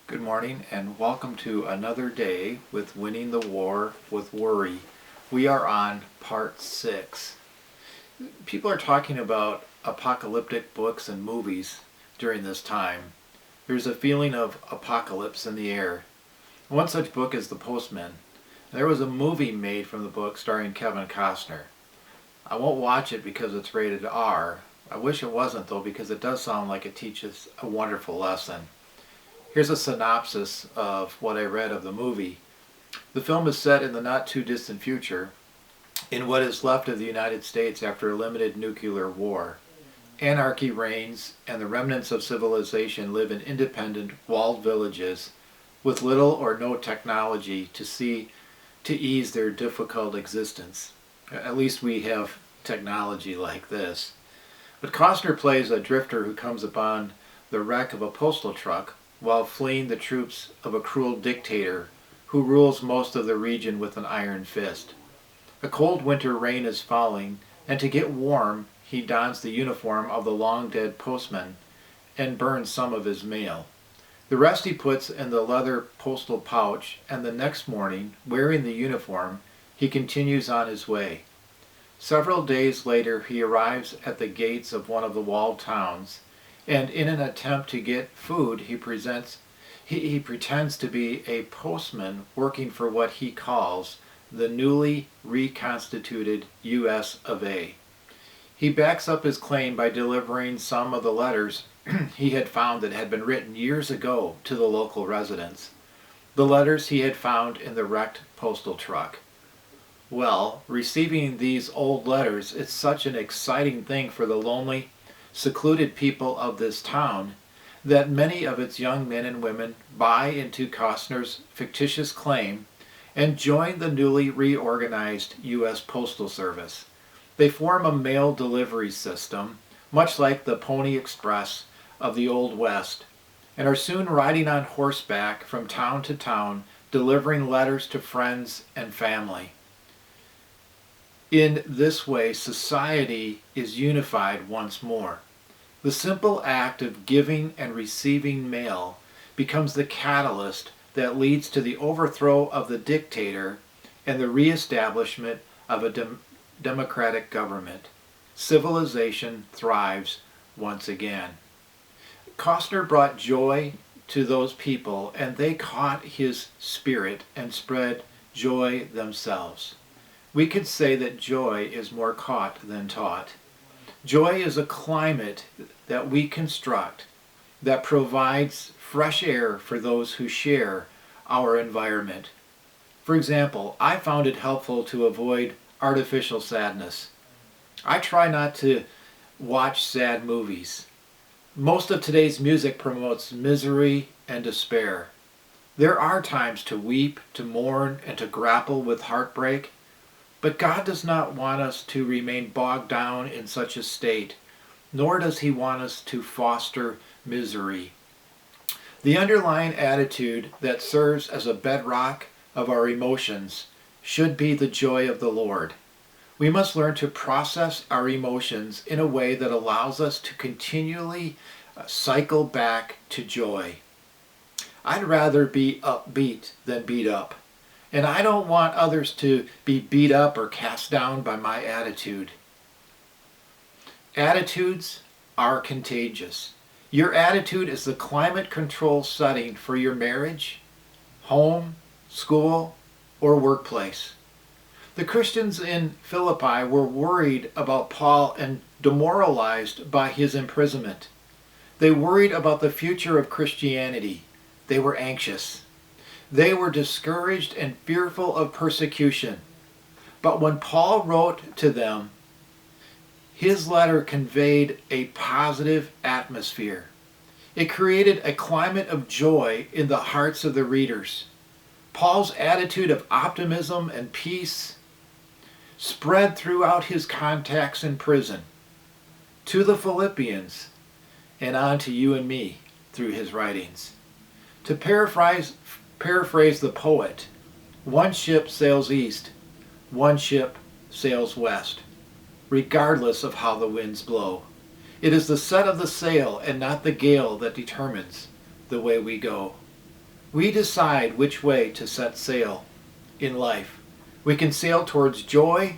Good morning and welcome to another day with Winning the War with Worry. We are on part 6. People are talking about apocalyptic books and movies during this time. There's a feeling of apocalypse in the air. One such book is The Postman. There was a movie made from the book starring Kevin Costner. I won't watch it because it's rated R. I wish it wasn't though, because it does sound like it teaches a wonderful lesson. Here's a synopsis of what I read of the movie. The film is set in the not too distant future, in what is left of the United States after a limited nuclear war. Anarchy reigns, and the remnants of civilization live in independent, walled villages with little or no technology to ease their difficult existence. At least we have technology like this. But Costner plays a drifter who comes upon the wreck of a postal truck while fleeing the troops of a cruel dictator who rules most of the region with an iron fist. A cold winter rain is falling, and to get warm, he dons the uniform of the long-dead postman and burns some of his mail. The rest he puts in the leather postal pouch, and the next morning, wearing the uniform, he continues on his way. Several days later, he arrives at the gates of one of the walled towns, and in an attempt to get food, he pretends to be a postman working for what he calls the newly reconstituted U.S. of A. He backs up his claim by delivering some of the letters he had found that had been written years ago to the local residents. The letters he had found in the wrecked postal truck. Well, receiving these old letters is such an exciting thing for the lonely, secluded people of this town that many of its young men and women buy into Costner's fictitious claim and join the newly reorganized U.S. Postal Service. They form a mail delivery system, much like the Pony Express of the Old West, and are soon riding on horseback from town to town, delivering letters to friends and family. In this way, society is unified once more. The simple act of giving and receiving mail becomes the catalyst that leads to the overthrow of the dictator and the reestablishment of a democratic government. Civilization thrives once again. Costner brought joy to those people, and they caught his spirit and spread joy themselves. We could say that joy is more caught than taught. Joy is a climate that we construct that provides fresh air for those who share our environment. For example, I found it helpful to avoid artificial sadness. I try not to watch sad movies. Most of today's music promotes misery and despair. There are times to weep, to mourn, and to grapple with heartbreak. But God does not want us to remain bogged down in such a state, nor does He want us to foster misery. The underlying attitude that serves as a bedrock of our emotions should be the joy of the Lord. We must learn to process our emotions in a way that allows us to continually cycle back to joy. I'd rather be upbeat than beat up. And I don't want others to be beat up or cast down by my attitude. Attitudes are contagious. Your attitude is the climate control setting for your marriage, home, school, or workplace. The Christians in Philippi were worried about Paul and demoralized by his imprisonment. They worried about the future of Christianity. They were anxious. They were discouraged and fearful of persecution. But when Paul wrote to them, his letter conveyed a positive atmosphere. It created a climate of joy in the hearts of the readers. Paul's attitude of optimism and peace spread throughout his contacts in prison, to the Philippians, and on to you and me through his writings. To paraphrase the poet, one ship sails east, one ship sails west, regardless of how the winds blow. It is the set of the sail and not the gale that determines the way we go. We decide which way to set sail in life. We can sail towards joy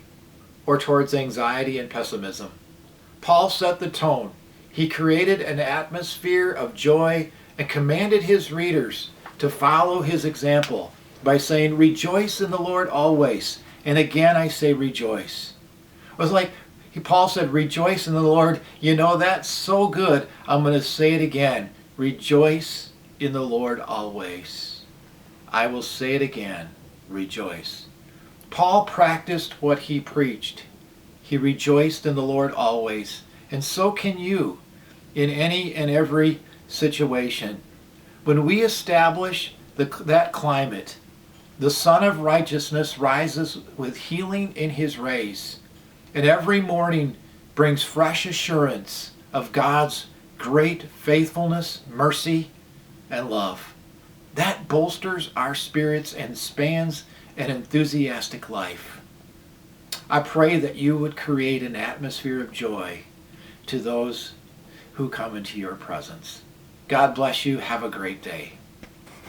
or towards anxiety and pessimism. Paul set the tone. He created an atmosphere of joy and commanded his readers to follow his example by saying, "Rejoice in the Lord always." And again I say rejoice. It was like Paul said, "Rejoice in the Lord." You know, that's so good. I'm going to say it again. Rejoice in the Lord always. I will say it again. Rejoice. Paul practiced what he preached. He rejoiced in the Lord always. And so can you in any and every situation. When we establish that climate, the Son of Righteousness rises with healing in his rays, and every morning brings fresh assurance of God's great faithfulness, mercy, and love. That bolsters our spirits and spans an enthusiastic life. I pray that you would create an atmosphere of joy to those who come into your presence. God bless you. Have a great day.